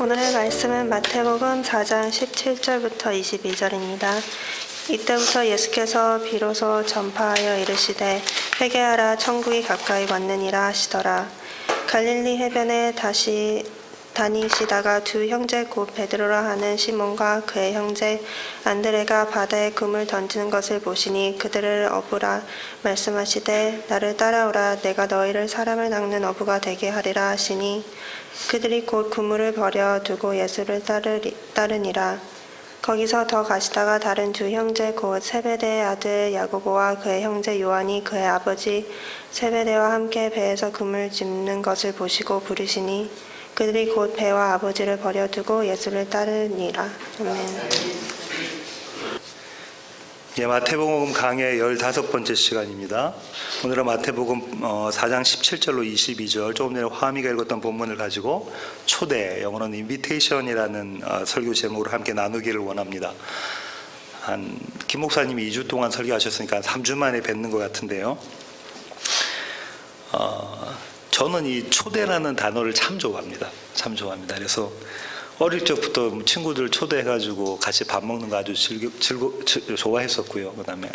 오늘의 말씀은 마태복음 4장 17절부터 22절입니다. 이때부터 예수께서 비로소 전파하여 이르시되 회개하라 천국이 가까이 왔느니라 하시더라. 갈릴리 해변에 다니시다가 두 형제 곧 베드로라 하는 시몬과 그의 형제 안드레가 바다에 금을 던지는 것을 보시니 그들을 어부라 말씀하시되 나를 따라오라 내가 너희를 사람을 낚는 어부가 되게 하리라 하시니 그들이 곧 그물을 버려 두고 예수를 따르니라. 거기서 더 가시다가 다른 두 형제 곧 세베대의 아들 야고보와 그의 형제 요한이 그의 아버지 세베대와 함께 배에서 금을 짚는 것을 보시고 부르시니 그들이 곧 배와 아버지를 버려두고 예수를 따르니라. 아멘. 예, 마태복음 강의 15번째 시간입니다. 오늘은 마태복음 4장 17절로 22절, 조금 전에 화미가 읽었던 본문을 가지고 초대, 영어로는 인비테이션이라는 설교 제목으로 함께 나누기를 원합니다. 김 목사님이 2주 동안 설교하셨으니까 3주 만에 뵙는 것 같은데요. 저는 이 초대라는 단어를 참 좋아합니다. 참 좋아합니다. 그래서 어릴 적부터 친구들 초대해가지고 같이 밥 먹는 거 아주 좋아했었고요. 그 다음에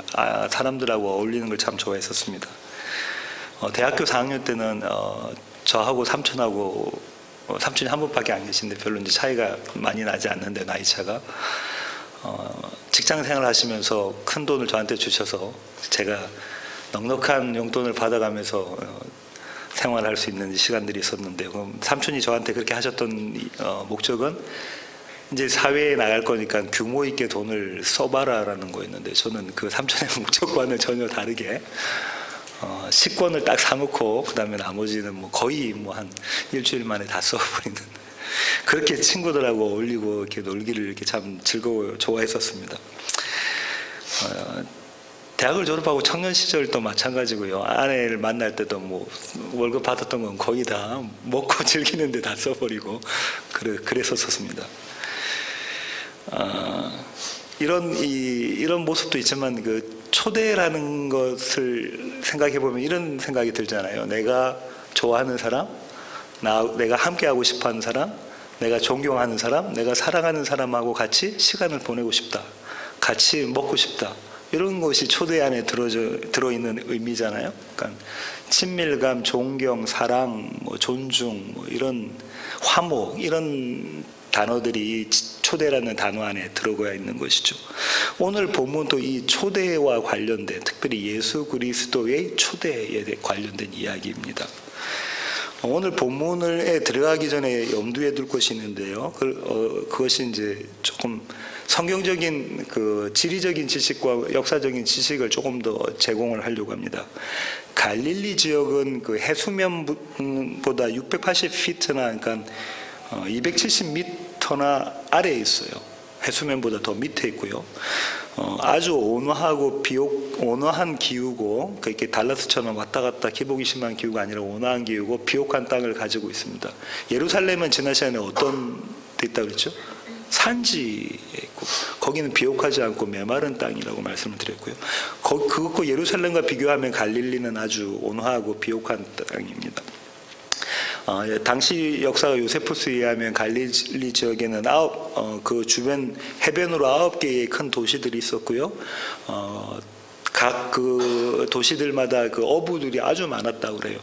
사람들하고 어울리는 걸 참 좋아했었습니다. 대학교 4학년 때는 저하고 삼촌하고 삼촌이 한 분밖에 안 계신데 별로 이제 차이가 많이 나지 않는데 나이 차가 직장 생활 하시면서 큰 돈을 저한테 주셔서 제가 넉넉한 용돈을 받아가면서 생활할 수 있는 시간들이 있었는데, 그럼 삼촌이 저한테 그렇게 하셨던 목적은 이제 사회에 나갈 거니까 규모 있게 돈을 써봐라라는 거였는데, 저는 그 삼촌의 목적과는 전혀 다르게 식권을 딱 사놓고 그 다음에 나머지는 뭐 거의 한 일주일 만에 다 써버리는, 그렇게 친구들하고 어울리고 이렇게 놀기를 이렇게 참 좋아했었습니다. 대학을 졸업하고 청년 시절도 마찬가지고요. 아내를 만날 때도 뭐 월급 받았던 건 거의 다 먹고 즐기는데 다 써버리고 그랬었습니다. 이런 모습도 있지만 그 초대라는 것을 생각해 보면 이런 생각이 들잖아요. 내가 좋아하는 사람, 내가 함께하고 싶어하는 사람, 내가 존경하는 사람, 내가 사랑하는 사람하고 같이 시간을 보내고 싶다, 같이 먹고 싶다. 이런 것이 초대 안에 들어있는 의미잖아요. 그러니까 친밀감, 존경, 사랑, 존중, 이런 화목, 이런 단어들이 초대라는 단어 안에 들어가 있는 것이죠. 오늘 본문도 이 초대와 관련된, 특별히 예수 그리스도의 초대에 관련된 이야기입니다. 오늘 본문에 들어가기 전에 염두에 둘 것이 있는데요. 그것이 이제 조금 성경적인 지리적인 지식과 역사적인 지식을 조금 더 제공을 하려고 합니다. 갈릴리 지역은 그 해수면보다 680피트나, 그러니까 270m나 아래에 있어요. 해수면보다 더 밑에 있고요. 아주 온화한 기후고, 이렇게 달라스처럼 왔다 갔다 기복이 심한 기후가 아니라 온화한 기후고 비옥한 땅을 가지고 있습니다. 예루살렘은 지난 시간에 어떤 데 있다고 그랬죠? 산지에 있고, 거기는 비옥하지 않고 메마른 땅이라고 말씀을 드렸고요. 그것과 예루살렘과 비교하면 갈릴리는 아주 온화하고 비옥한 땅입니다. 당시 역사가 요세푸스에 의하면 갈릴리 지역에는 그 주변 해변으로 9개의 큰 도시들이 있었고요. 각 그 도시들마다 그 어부들이 아주 많았다고 그래요.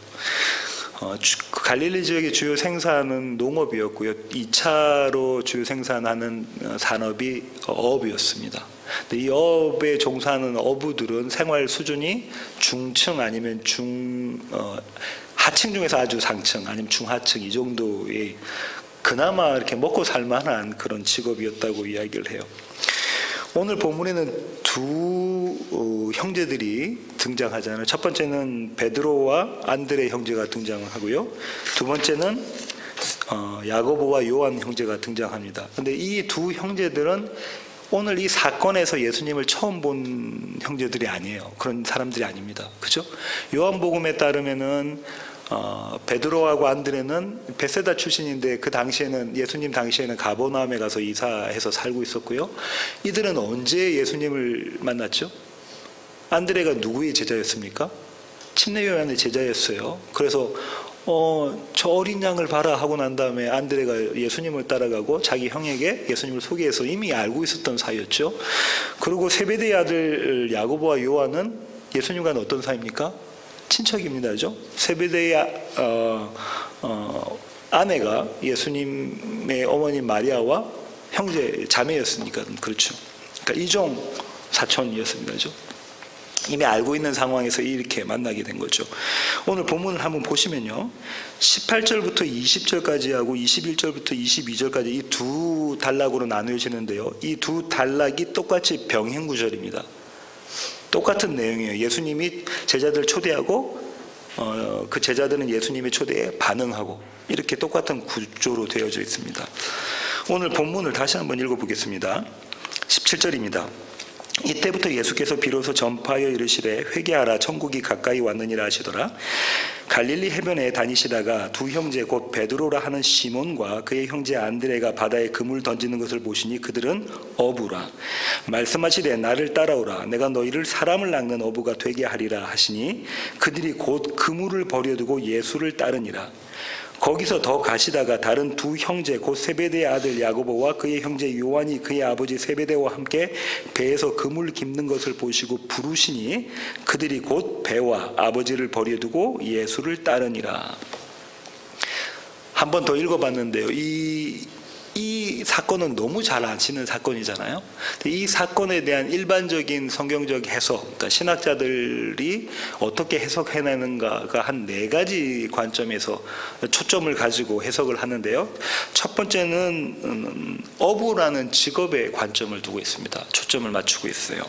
갈릴리 지역의 주요 생산은 농업이었고요. 2차로 주요 생산하는 산업이 어업이었습니다. 근데 이 어업에 종사하는 어부들은 생활 수준이 중층 아니면 하층 중에서 아주 상층 아니면 중하층, 이 정도의 그나마 이렇게 먹고 살만한 그런 직업이었다고 이야기를 해요. 오늘 본문에는 두 형제들이 등장하잖아요. 첫 번째는 베드로와 안드레 형제가 등장하고요. 두 번째는 야고보와 요한 형제가 등장합니다. 근데 이 두 형제들은 오늘 이 사건에서 예수님을 처음 본 형제들이 아니에요. 그런 사람들이 아닙니다. 그죠? 요한복음에 따르면은 베드로하고 안드레는 베세다 출신인데, 그 당시에는 예수님 당시에는 가버나움에 가서 이사해서 살고 있었고요. 이들은 언제 예수님을 만났죠? 안드레가 누구의 제자였습니까? 침례 요한의 제자였어요. 그래서 저 어린 양을 봐라 하고 난 다음에 안드레가 예수님을 따라가고 자기 형에게 예수님을 소개해서 이미 알고 있었던 사이였죠. 그리고 세베대의 아들 야고보와 요한은 예수님과는 어떤 사이입니까? 친척입니다. 그죠? 세베대의 아내가 예수님의 어머니 마리아와 형제 자매였으니까 그렇죠. 그러니까 이종 사촌이었습니다. 그죠? 이미 알고 있는 상황에서 이렇게 만나게 된 거죠. 오늘 본문을 한번 보시면요. 18절부터 20절까지 하고 21절부터 22절까지 이 두 단락으로 나누어지는데요. 이 두 단락이 똑같이 병행구절입니다. 똑같은 내용이에요. 예수님이 제자들 초대하고 그 제자들은 예수님의 초대에 반응하고 이렇게 똑같은 구조로 되어져 있습니다. 오늘 본문을 다시 한번 읽어보겠습니다. 17절입니다. 이때부터 예수께서 비로소 전파하여 이르시되 회개하라 천국이 가까이 왔느니라 하시더라. 갈릴리 해변에 다니시다가 두 형제 곧 베드로라 하는 시몬과 그의 형제 안드레가 바다에 그물 던지는 것을 보시니 그들은 어부라. 말씀하시되 나를 따라오라. 내가 너희를 사람을 낚는 어부가 되게 하리라 하시니 그들이 곧 그물을 버려두고 예수를 따르니라. 거기서 더 가시다가 다른 두 형제 곧 세베대의 아들 야고보와 그의 형제 요한이 그의 아버지 세베대와 함께 배에서 그물 깁는 것을 보시고 부르시니 그들이 곧 배와 아버지를 버려두고 예수를 따르니라. 한 번 더 읽어봤는데요. 이 사건은 너무 잘 아시는 사건이잖아요. 이 사건에 대한 일반적인 성경적 해석, 그러니까 신학자들이 어떻게 해석해내는가가 한 4가지 관점에서 초점을 가지고 해석을 하는데요. 첫 번째는 어부라는 직업에 관점을 두고 있습니다. 초점을 맞추고 있어요.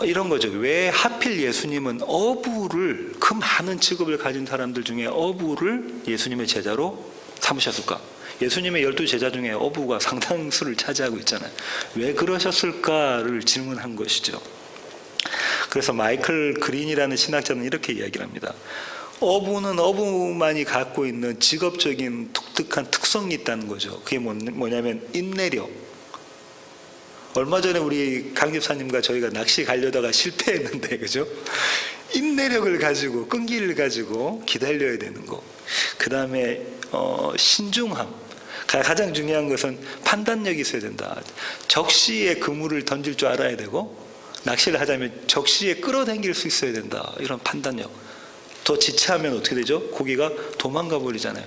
이런 거죠. 왜 하필 예수님은 어부를, 그 많은 직업을 가진 사람들 중에 어부를 예수님의 제자로 삼으셨을까? 예수님의 12제자 중에 어부가 상당수를 차지하고 있잖아요. 왜 그러셨을까를 질문한 것이죠. 그래서 마이클 그린이라는 신학자는 이렇게 이야기를 합니다. 어부는 어부만이 갖고 있는 직업적인 독특한 특성이 있다는 거죠. 그게 뭐냐면 인내력. 얼마 전에 우리 강 집사님과 저희가 낚시 가려다가 실패했는데, 그죠? 인내력을 가지고, 끈기를 가지고 기다려야 되는 거. 그 다음에 신중함. 가장 중요한 것은 판단력이 있어야 된다. 적시에 그물을 던질 줄 알아야 되고, 낚시를 하자면 적시에 끌어당길 수 있어야 된다. 이런 판단력. 더 지체하면 어떻게 되죠? 고기가 도망가 버리잖아요.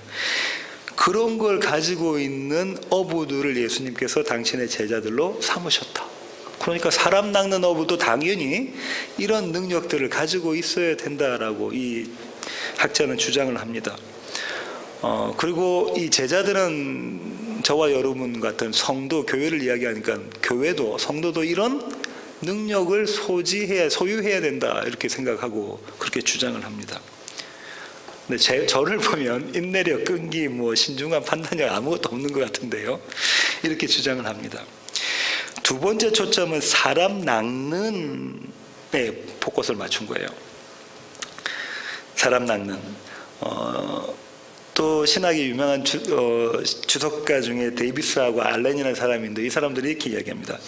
그런 걸 가지고 있는 어부들을 예수님께서 당신의 제자들로 삼으셨다. 그러니까 사람 낚는 어부도 당연히 이런 능력들을 가지고 있어야 된다라고 이 학자는 주장을 합니다. 그리고 이 제자들은 저와 여러분 같은 성도, 교회를 이야기하니까 교회도, 성도도 이런 능력을 소유해야 된다 이렇게 생각하고 그렇게 주장을 합니다. 근데 저를 보면 인내력, 끈기, 신중한 판단력 아무것도 없는 것 같은데요. 이렇게 주장을 합니다. 두 번째 초점은 사람 낚는 데 포커스를 맞춘 거예요. 사람 낚는. 또 신학의 유명한 주석가 중에 데이비스하고 알렌이라는 사람이 있는데 이 사람들이 이렇게 이야기합니다.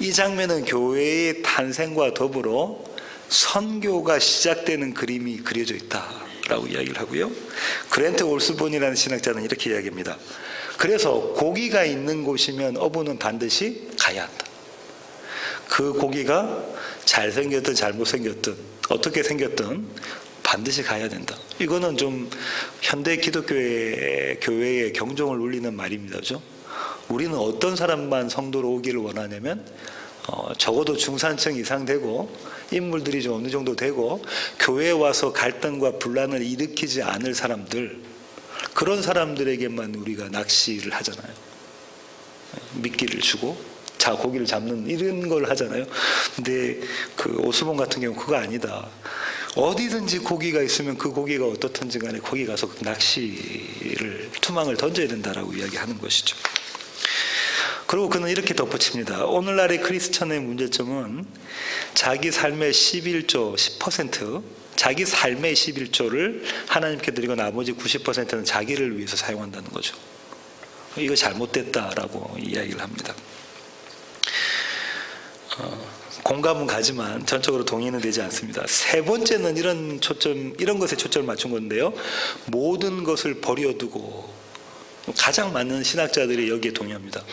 이 장면은 교회의 탄생과 더불어 선교가 시작되는 그림이 그려져 있다라고 이야기를 하고요. 그랜트 올스본이라는 신학자는 이렇게 이야기합니다. 그래서 고기가 있는 곳이면 어부는 반드시 가야 한다. 그 고기가 잘생겼든 잘못생겼든 어떻게 생겼든 반드시 가야 된다. 이거는 좀 현대 기독교의 교회의 경종을 울리는 말입니다. 그죠? 우리는 어떤 사람만 성도로 오기를 원하냐면 적어도 중산층 이상 되고 인물들이 좀 어느 정도 되고 교회에 와서 갈등과 분란을 일으키지 않을 사람들, 그런 사람들에게만 우리가 낚시를 하잖아요. 미끼를 주고 고기를 잡는 이런 걸 하잖아요. 근데 그 오스본 같은 경우 그거 아니다. 어디든지 고기가 있으면 그 고기가 어떻든지 간에 거기 가서 낚시를, 투망을 던져야 된다라고 이야기하는 것이죠. 그리고 그는 이렇게 덧붙입니다. 오늘날의 크리스천의 문제점은 자기 삶의 11조 10%, 자기 삶의 11조를 하나님께 드리고 나머지 90%는 자기를 위해서 사용한다는 거죠. 이거 잘못됐다라고 이야기를 합니다. 공감은 가지만 전적으로 동의는 되지 않습니다. 세 번째는 이런 것에 초점을 맞춘 건데요. 모든 것을 버려두고, 가장 많은 신학자들이 여기에 동의합니다.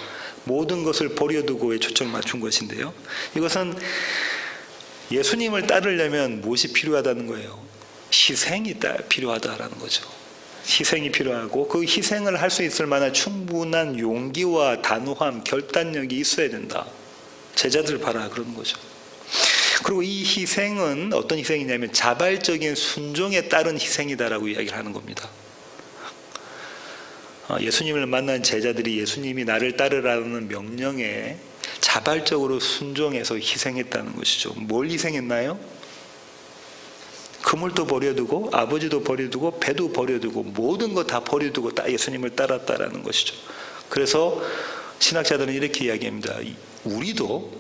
모든 것을 버려두고에 초점을 맞춘 것인데요. 이것은 예수님을 따르려면 무엇이 필요하다는 거예요? 희생이 필요하다라는 거죠. 희생이 필요하고 그 희생을 할 수 있을 만한 충분한 용기와 단호함, 결단력이 있어야 된다. 제자들 봐라 그러는 거죠. 그리고 이 희생은 어떤 희생이냐면 자발적인 순종에 따른 희생이다라고 이야기를 하는 겁니다. 예수님을 만난 제자들이 예수님이 나를 따르라는 명령에 자발적으로 순종해서 희생했다는 것이죠. 뭘 희생했나요? 그물도 버려두고 아버지도 버려두고 배도 버려두고 모든 거 다 버려두고 예수님을 따랐다라는 것이죠. 그래서 신학자들은 이렇게 이야기합니다. 우리도,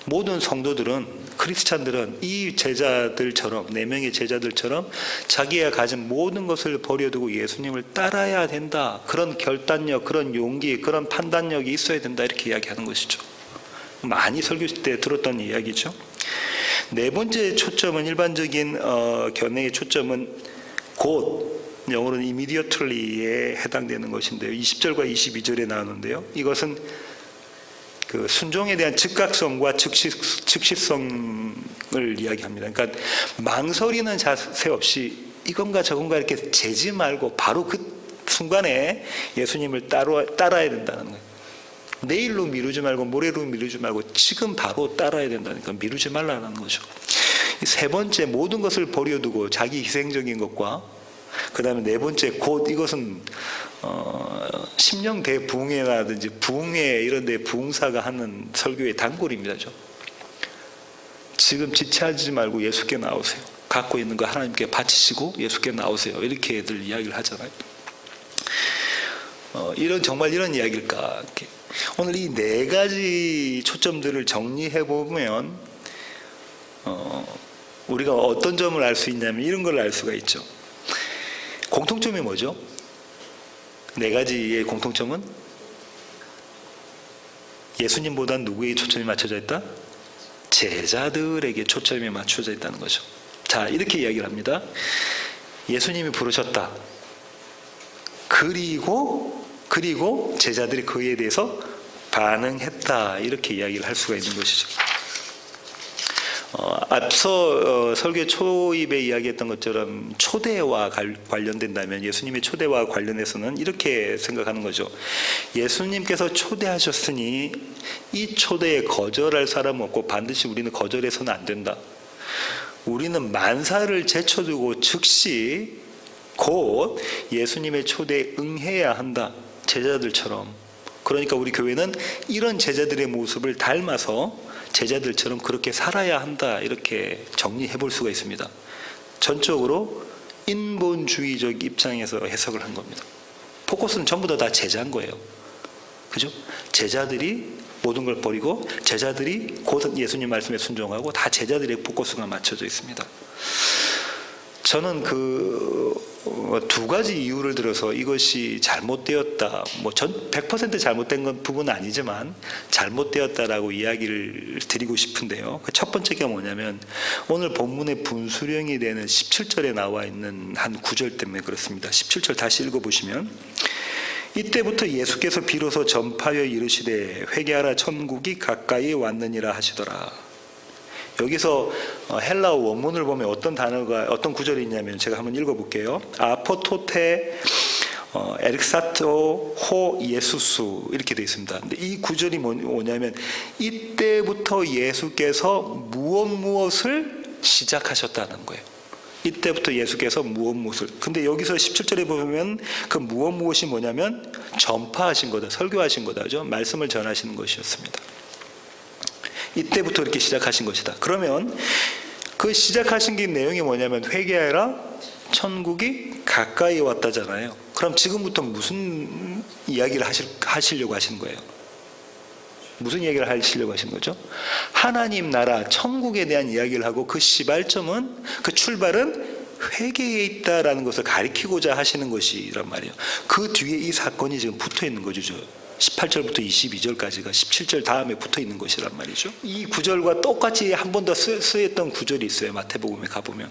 모든 성도들은, 크리스찬들은 이 제자들처럼, 4명의 제자들처럼 자기가 가진 모든 것을 버려두고 예수님을 따라야 된다. 그런 결단력, 그런 용기, 그런 판단력이 있어야 된다. 이렇게 이야기하는 것이죠. 많이 설교 때 들었던 이야기죠. 네 번째 초점은, 일반적인 견해의 초점은 곧, 영어로는 immediately에 해당되는 것인데요. 20절과 22절에 나오는데요. 이것은 그 순종에 대한 즉각성과 즉시성을 이야기합니다. 그러니까 망설이는 자세 없이 이건가 저건가 이렇게 재지 말고 바로 그 순간에 예수님을 따라야 된다는 거예요. 내일로 미루지 말고 모레로 미루지 말고 지금 바로 따라야 된다니까, 미루지 말라는 거죠. 세 번째, 모든 것을 버려두고 자기 희생적인 것과, 그 다음에 네 번째, 곧, 이것은 심령대부흥회라든지 부흥회 이런 데 부흥사가 하는 설교의 단골입니다. 지금 지체하지 말고 예수께 나오세요. 갖고 있는 거 하나님께 바치시고 예수께 나오세요. 이렇게들 이야기를 하잖아요. 정말 이런 이야기일까? 오늘 이 네 가지 초점들을 정리해 보면 우리가 어떤 점을 알 수 있냐면 이런 걸 알 수가 있죠. 공통점이 뭐죠? 네 가지의 공통점은 예수님보다 누구에게 초점이 맞춰져 있다? 제자들에게 초점이 맞춰져 있다는 거죠. 자, 이렇게 이야기를 합니다. 예수님이 부르셨다. 그리고 제자들이 그에 대해서 반응했다. 이렇게 이야기를 할 수가 있는 것이죠. 앞서 설교 초입에 이야기했던 것처럼 초대와 관련된다면, 예수님의 초대와 관련해서는 이렇게 생각하는 거죠. 예수님께서 초대하셨으니 이 초대에 거절할 사람 없고 반드시 우리는 거절해서는 안 된다. 우리는 만사를 제쳐두고 즉시 곧 예수님의 초대에 응해야 한다. 제자들처럼. 그러니까 우리 교회는 이런 제자들의 모습을 닮아서 제자들처럼 그렇게 살아야 한다. 이렇게 정리해 볼 수가 있습니다. 전적으로 인본주의적 입장에서 해석을 한 겁니다. 포커스는 전부 다 제자인 거예요. 그죠? 제자들이 모든 걸 버리고 제자들이 곧 예수님 말씀에 순종하고 다 제자들의 포커스가 맞춰져 있습니다. 저는 두 가지 이유를 들어서 이것이 잘못되었다, 100% 잘못된 부분은 아니지만 잘못되었다라고 이야기를 드리고 싶은데요. 첫 번째가 뭐냐면 오늘 본문의 분수령이 되는 17절에 나와 있는 한 구절 때문에 그렇습니다. 17절 다시 읽어보시면, 이때부터 예수께서 비로소 전파하여 이르시되 회개하라, 천국이 가까이 왔느니라 하시더라. 여기서 헬라어 원문을 보면 어떤 구절이 있냐면 제가 한번 읽어볼게요. 아포토테 에릭사토 호 예수수 이렇게 되어 있습니다. 근데 이 구절이 뭐냐면 이때부터 예수께서 무엇을 시작하셨다는 거예요. 이때부터 예수께서 무엇을. 근데 여기서 17절에 보면 그 무엇이 뭐냐면 전파하신 거다, 설교하신 거다, 그죠? 말씀을 전하시는 것이었습니다. 이때부터 이렇게 시작하신 것이다. 그러면 그 시작하신 게 내용이 뭐냐면 회개하라, 천국이 가까이 왔다잖아요. 그럼 지금부터 무슨 이야기를 하시려고 하시는 거예요? 무슨 이야기를 하시려고 하시는 거죠? 하나님 나라, 천국에 대한 이야기를 하고 그 시발점은, 그 출발은 회개에 있다라는 것을 가리키고자 하시는 것이란 말이에요. 그 뒤에 이 사건이 지금 붙어 있는 거죠. 18절부터 22절까지가 17절 다음에 붙어 있는 것이란 말이죠. 이 구절과 똑같이 한 번 더 쓰였던 구절이 있어요. 마태복음에 가보면.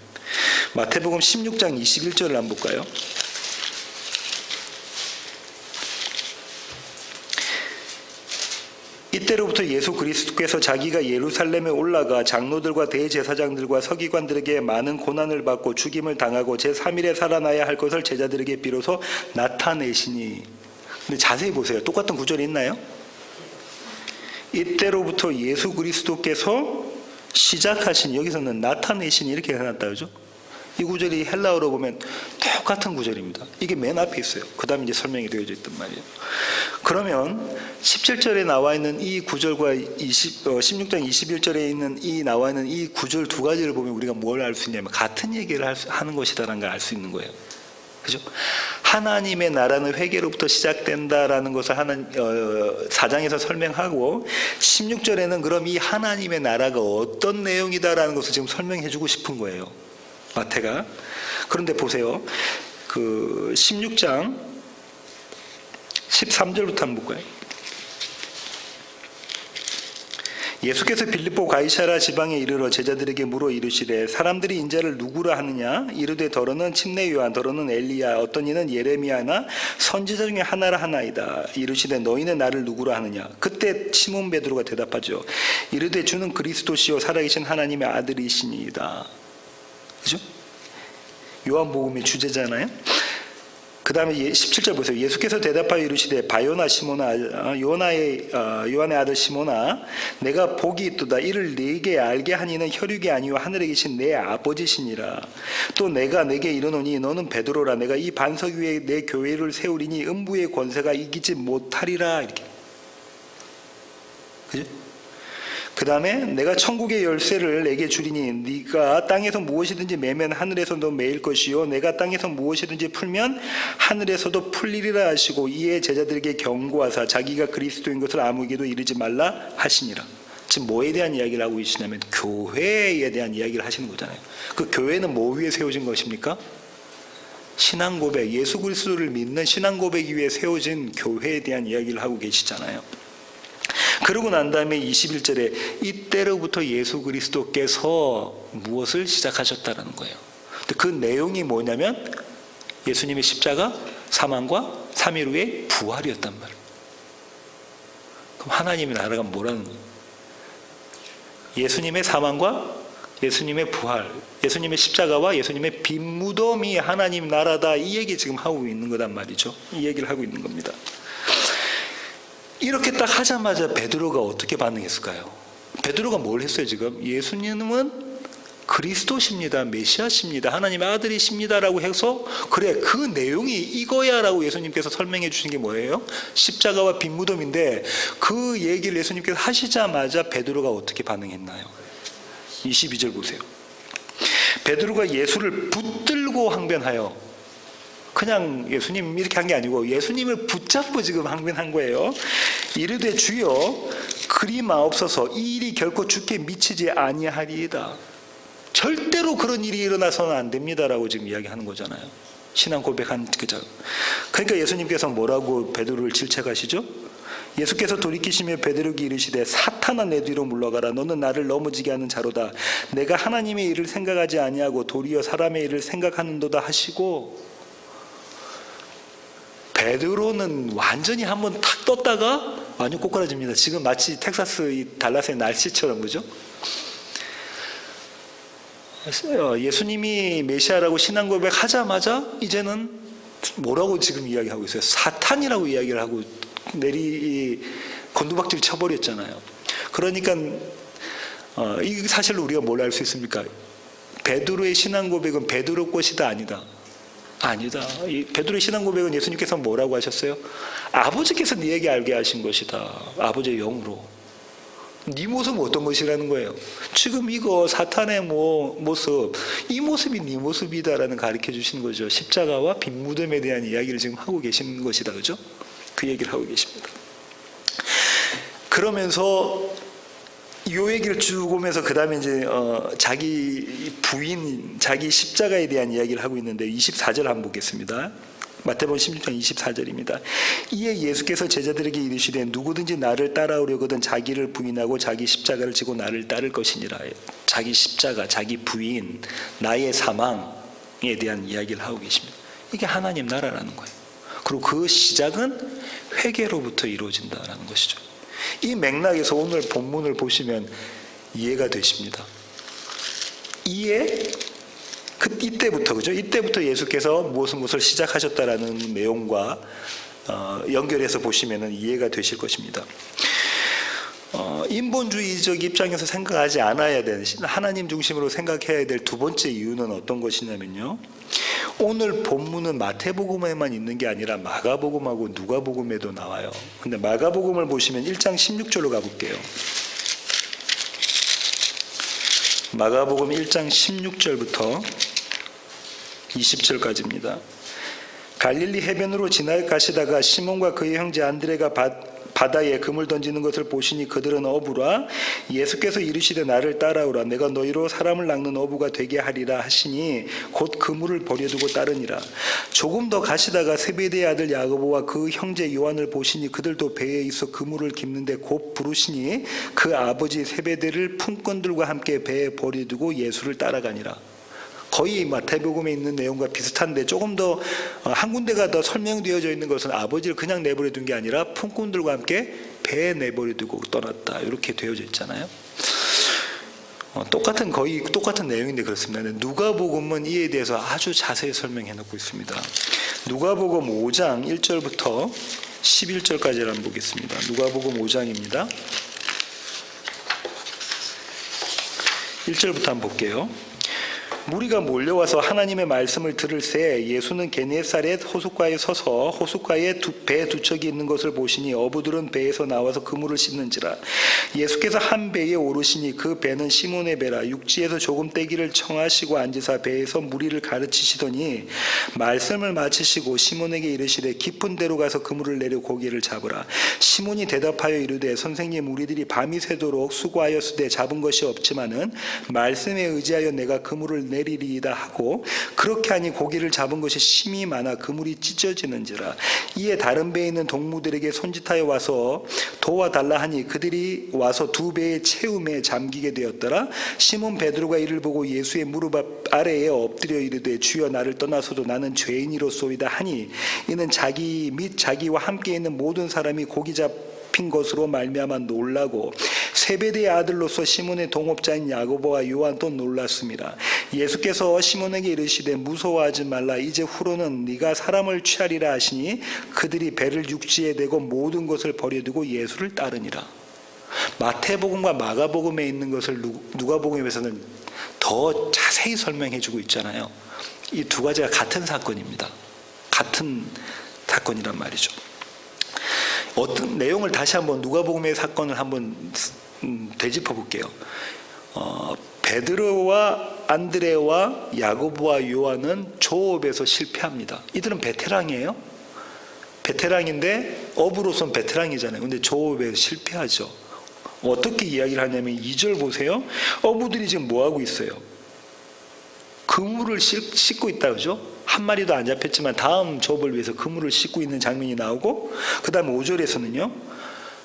마태복음 16장 21절을 한번 볼까요? 이때로부터 예수 그리스도께서 자기가 예루살렘에 올라가 장로들과 대제사장들과 서기관들에게 많은 고난을 받고 죽임을 당하고 제3일에 살아나야 할 것을 제자들에게 비로소 나타내시니. 근데 자세히 보세요. 똑같은 구절이 있나요? 이때로부터 예수 그리스도께서 시작하신, 여기서는 나타내시니 이렇게 해놨다 그죠? 이 구절이 헬라어로 보면 똑같은 구절입니다. 이게 맨 앞에 있어요. 그 다음에 이제 설명이 되어져 있단 말이에요. 그러면 17절에 나와 있는 이 구절과 16장 21절에 있는 나와 있는 이 구절 두 가지를 보면 우리가 뭘 알 수 있냐면 같은 얘기를 하는 것이다라는 걸 알 수 있는 거예요. 그죠? 하나님의 나라는 회개로부터 시작된다라는 것을 4장에서 설명하고 16절에는 그럼 이 하나님의 나라가 어떤 내용이다라는 것을 지금 설명해 주고 싶은 거예요. 마태가. 그런데 보세요. 그 16장 13절부터 한번 볼까요? 예수께서 빌립보 가이사랴 지방에 이르러 제자들에게 물어 이르시되 사람들이 인자를 누구라 하느냐? 이르되 더러는 침례 요한, 더러는 엘리야, 어떤 이는 예레미야나 선지자 중에 하나라 하나이다. 이르시되 너희는 나를 누구라 하느냐? 그때 시몬 베드로가 대답하죠. 이르되 주는 그리스도시요 살아계신 하나님의 아들이시니이다. 그죠? 요한복음의 주제잖아요. 그 다음에 17절 보세요. 예수께서 대답하여 이르시되 바요나 시몬아, 요한의 아들 시몬아, 내가 복이 있도다. 이를 네게 알게 하니는 혈육이 아니요 하늘에 계신 내 아버지시니라. 또 내가 내게 이르노니 너는 베드로라. 내가 이 반석 위에 내 교회를 세우리니 음부의 권세가 이기지 못하리라. 이렇게. 그죠? 그 다음에 내가 천국의 열쇠를 내게 주리니 네가 땅에서 무엇이든지 매면 하늘에서도 매일 것이요 내가 땅에서 무엇이든지 풀면 하늘에서도 풀리리라 하시고 이에 제자들에게 경고하사 자기가 그리스도인 것을 아무에게도 이르지 말라 하시니라. 지금 뭐에 대한 이야기를 하고 계시냐면 교회에 대한 이야기를 하시는 거잖아요. 그 교회는 뭐 위에 세워진 것입니까? 신앙 고백, 예수 그리스도를 믿는 신앙 고백 위에 세워진 교회에 대한 이야기를 하고 계시잖아요. 그러고 난 다음에 21절에 이때로부터 예수 그리스도께서 무엇을 시작하셨다는 거예요. 근데 그 내용이 뭐냐면 예수님의 십자가, 사망과 3일 후에 부활이었단 말이에요. 그럼 하나님의 나라가 뭐라는 거예요? 예수님의 사망과 예수님의 부활, 예수님의 십자가와 예수님의 빈 무덤이 하나님 나라다. 이 얘기 지금 하고 있는 거단 말이죠. 이 얘기를 하고 있는 겁니다. 이렇게 딱 하자마자 베드로가 어떻게 반응했을까요? 베드로가 뭘 했어요 지금? 예수님은 그리스도십니다. 메시아십니다. 하나님의 아들이십니다라고 해서 그래 그 내용이 이거야 라고 예수님께서 설명해 주신 게 뭐예요? 십자가와 빈 무덤인데 그 얘기를 예수님께서 하시자마자 베드로가 어떻게 반응했나요? 22절 보세요. 베드로가 예수를 붙들고 항변하여, 그냥 예수님 이렇게 한 게 아니고 예수님을 붙잡고 지금 항변한 거예요. 이르되 주여 그리 마옵소서, 이 일이 결코 주께 미치지 아니하리이다. 절대로 그런 일이 일어나서는 안 됩니다라고 지금 이야기하는 거잖아요. 신앙 고백한 그자. 그러니까 예수님께서 뭐라고 베드로를 질책하시죠? 예수께서 돌이키시며 베드로에게 이르시되 사탄아 내 뒤로 물러가라. 너는 나를 넘어지게 하는 자로다. 내가 하나님의 일을 생각하지 아니하고 도리어 사람의 일을 생각하는도다 하시고, 베드로는 완전히 한번 탁 떴다가 완전 꼬꾸라집니다. 지금 마치 텍사스 이 달라스의 날씨처럼, 그죠? 예수님이 메시아라고 신앙 고백하자마자 이제는 뭐라고 지금 이야기하고 있어요? 사탄이라고 이야기를 하고 곤두박질 쳐버렸잖아요. 그러니까 이 사실로 우리가 뭘 알 수 있습니까? 베드로의 신앙 고백은 베드로 것이다 아니다? 아니다. 이 베드로의 신앙 고백은 예수님께서 뭐라고 하셨어요? 아버지께서 네게 알게 하신 것이다. 아버지의 영으로. 네 모습은 어떤 것이라는 거예요? 지금 이거 사탄의 모습, 이 모습이 네 모습이다라는 가르쳐 주시는 거죠. 십자가와 빈 무덤에 대한 이야기를 지금 하고 계시는 것이다, 그죠? 그 얘기를 하고 계십니다. 그러면서 이 얘기를 쭉 오면서 그 다음에 이제 자기 부인, 자기 십자가에 대한 이야기를 하고 있는데 24절 한번 보겠습니다. 마태복음 16장 24절입니다. 이에 예수께서 제자들에게 이르시되 누구든지 나를 따라오려거든 자기를 부인하고 자기 십자가를 지고 나를 따를 것이니라. 자기 십자가, 자기 부인, 나의 사망에 대한 이야기를 하고 계십니다. 이게 하나님 나라라는 거예요. 그리고 그 시작은 회개로부터 이루어진다라는 것이죠. 이 맥락에서 오늘 본문을 보시면 이해가 되십니다. 이때부터 그죠? 이때부터 예수께서 무엇을 시작하셨다라는 내용과 연결해서 보시면 이해가 되실 것입니다. 인본주의적 입장에서 생각하지 않아야 되는, 하나님 중심으로 생각해야 될 두 번째 이유는 어떤 것이냐면요, 오늘 본문은 마태복음에만 있는 게 아니라 마가복음하고 누가복음에도 나와요. 근데 마가복음을 보시면 1장 16절로 가볼게요. 마가복음 1장 16절부터 20절까지입니다. 갈릴리 해변으로 지나가시다가 시몬과 그의 형제 안드레가 바다에 그물 던지는 것을 보시니 그들은 어부라. 예수께서 이르시되 나를 따라오라. 내가 너희로 사람을 낚는 어부가 되게 하리라 하시니 곧 그물을 버려두고 따르니라. 조금 더 가시다가 세베대의 아들 야고보와 그 형제 요한을 보시니 그들도 배에 있어 그물을 깁는데 곧 부르시니 그 아버지 세베대를 품꾼들과 함께 배에 버려두고 예수를 따라가니라. 거의 마태복음에 있는 내용과 비슷한데 조금 더 한 군데가 더 설명되어져 있는 것은 아버지를 그냥 내버려 둔 게 아니라 품꾼들과 함께 배에 내버려 두고 떠났다, 이렇게 되어져 있잖아요. 거의 똑같은 내용인데 그렇습니다. 누가복음은 이에 대해서 아주 자세히 설명해 놓고 있습니다. 누가복음 5장 1절부터 11절까지를 한번 보겠습니다. 누가복음 5장입니다. 1절부터 한번 볼게요. 무리가 몰려와서 하나님의 말씀을 들을새 예수는 게네사렛 호숫가에 서서 호숫가에 배 두 척이 있는 것을 보시니 어부들은 배에서 나와서 그물을 씻는지라. 예수께서 한 배에 오르시니 그 배는 시몬의 배라. 육지에서 조금 떼기를 청하시고 앉으사 배에서 무리를 가르치시더니 말씀을 마치시고 시몬에게 이르시되 깊은 데로 가서 그물을 내려 고기를 잡으라. 시몬이 대답하여 이르되 선생님, 우리들이 밤이 새도록 수고하였으되 잡은 것이 없지만은 말씀에 의지하여 내가 그물을 내리리이다 하고 그렇게 하니 고기를 잡은 것이 심히 많아 그물이 찢어지는지라. 이에 다른 배에 있는 동무들에게 손짓하여 와서 도와달라 하니 그들이 와서 두 배의 채움에 잠기게 되었더라. 시몬 베드로가 이를 보고 예수의 무릎 아래에 엎드려 이르되 주여, 나를 떠나서도 나는 죄인이로소이다 하니 이는 자기 및 자기와 함께 있는 모든 사람이 고기 잡힌 것으로 말미암아 놀라고 세베대의 아들로서 시몬의 동업자인 야고보와 요한도 놀랐습니다. 예수께서 시몬에게 이르시되 무서워하지 말라. 이제 후로는 네가 사람을 취하리라 하시니 그들이 배를 육지에 대고 모든 것을 버려두고 예수를 따르니라. 마태복음과 마가복음에 있는 것을 누가복음에서는 더 자세히 설명해 주고 있잖아요. 이 두 가지가 같은 사건입니다. 같은 사건이란 말이죠. 어떤 내용을 다시 한번 누가복음의 사건을 한번 되짚어 볼게요. 베드로와 안드레와 야고보와 요한은 조업에서 실패합니다. 이들은 베테랑이에요. 베테랑인데 어부로서는 베테랑이잖아요. 근데 조업에 실패하죠. 어떻게 이야기를 하냐면 2절 보세요. 어부들이 지금 뭐 하고 있어요? 그물을 씻고 있다, 그죠? 한 마리도 안 잡혔지만 다음 조업을 위해서 그물을 씻고 있는 장면이 나오고, 그 다음에 5절에서는요,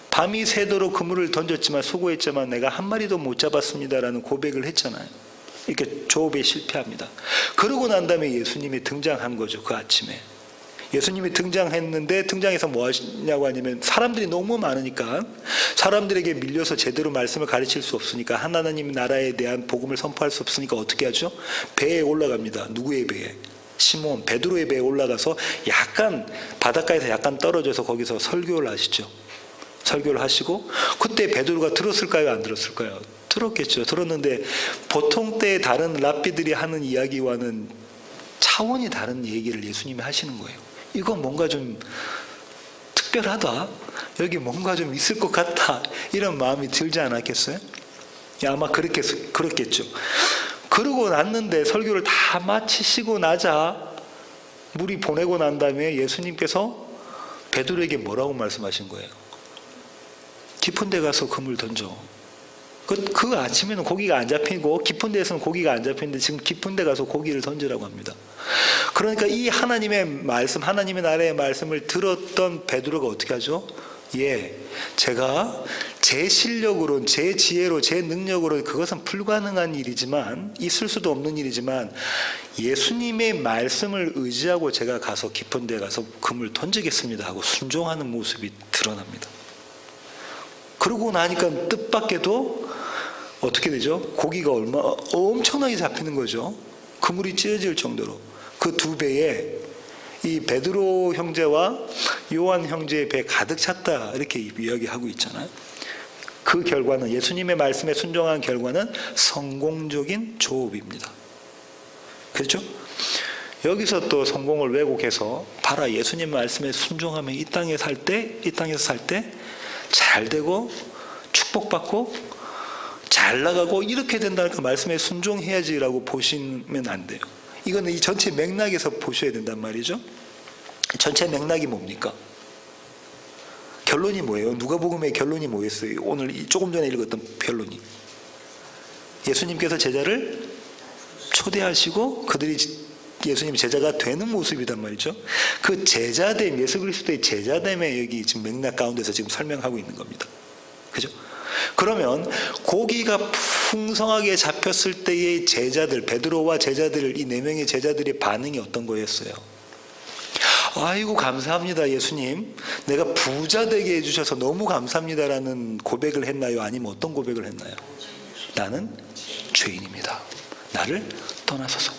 밤이 새도록 그물을 던졌지만 수고했지만 내가 한 마리도 못 잡았습니다라는 고백을 했잖아요. 이렇게 조업에 실패합니다. 그러고 난 다음에 예수님이 등장한 거죠. 그 아침에 예수님이 등장했는데, 등장해서 뭐 하시냐고 하냐면 사람들이 너무 많으니까 사람들에게 밀려서 제대로 말씀을 가르칠 수 없으니까, 하나님 나라에 대한 복음을 선포할 수 없으니까 어떻게 하죠? 배에 올라갑니다. 누구의 배에? 시몬 베드로의 배에 올라가서 약간 바닷가에서 약간 떨어져서 거기서 설교를 하시죠. 설교를 하시고, 그때 베드로가 들었을까요? 안 들었을까요? 들었겠죠. 들었는데 보통 때 다른 랍비들이 하는 이야기와는 차원이 다른 얘기를 예수님이 하시는 거예요. 이거 뭔가 좀 특별하다, 여기 뭔가 좀 있을 것 같다, 이런 마음이 들지 않았겠어요? 아마 그렇겠죠. 그러고 났는데 설교를 다 마치시고 나자 물이 보내고 난 다음에 예수님께서 베드로에게 뭐라고 말씀하신 거예요? 깊은 데 가서 그물 던져. 그 아침에는 고기가 안 잡히고 깊은 데에서는 고기가 안 잡히는데 지금 깊은 데 가서 고기를 던지라고 합니다. 그러니까 이 하나님의 말씀, 하나님의 나라의 말씀을 들었던 베드로가 어떻게 하죠? 제가 제 실력으로, 제 지혜로, 제 능력으로 그것은 불가능한 일이지만, 있을 수도 없는 일이지만 예수님의 말씀을 의지하고 제가 가서 깊은 데 가서 금을 던지겠습니다 하고 순종하는 모습이 드러납니다. 그러고 나니까 뜻밖에도 어떻게 되죠? 고기가 엄청나게 잡히는 거죠. 그물이 찢어질 정도로. 그 2배에 이 베드로 형제와 요한 형제의 배 가득 찼다 이렇게 이야기하고 있잖아요. 그 결과는, 예수님의 말씀에 순종한 결과는 성공적인 조업입니다. 그렇죠? 여기서 또 성공을 왜곡해서 봐라, 예수님 말씀에 순종하면 이 땅에서 살 때 잘 되고 축복받고 잘 나가고 이렇게 된다니까 말씀에 순종해야지라고 보시면 안 돼요. 이거는 이 전체 맥락에서 보셔야 된단 말이죠. 전체 맥락이 뭡니까? 결론이 뭐예요? 누가복음의 결론이 뭐였어요? 오늘 조금 전에 읽었던 결론이, 예수님께서 제자를 초대하시고 그들이 예수님 제자가 되는 모습이단 말이죠. 그 제자됨, 예수 그리스도의 제자됨의 여기 지금 맥락 가운데서 지금 설명하고 있는 겁니다. 그죠? 그러면 고기가 풍성하게 잡혔을 때의 제자들, 베드로와 제자들, 이 4명의 제자들의 반응이 어떤 거였어요? 아이고 감사합니다 예수님, 내가 부자 되게 해주셔서 너무 감사합니다라는 고백을 했나요? 아니면 어떤 고백을 했나요? 나는 죄인입니다, 나를 떠나소서.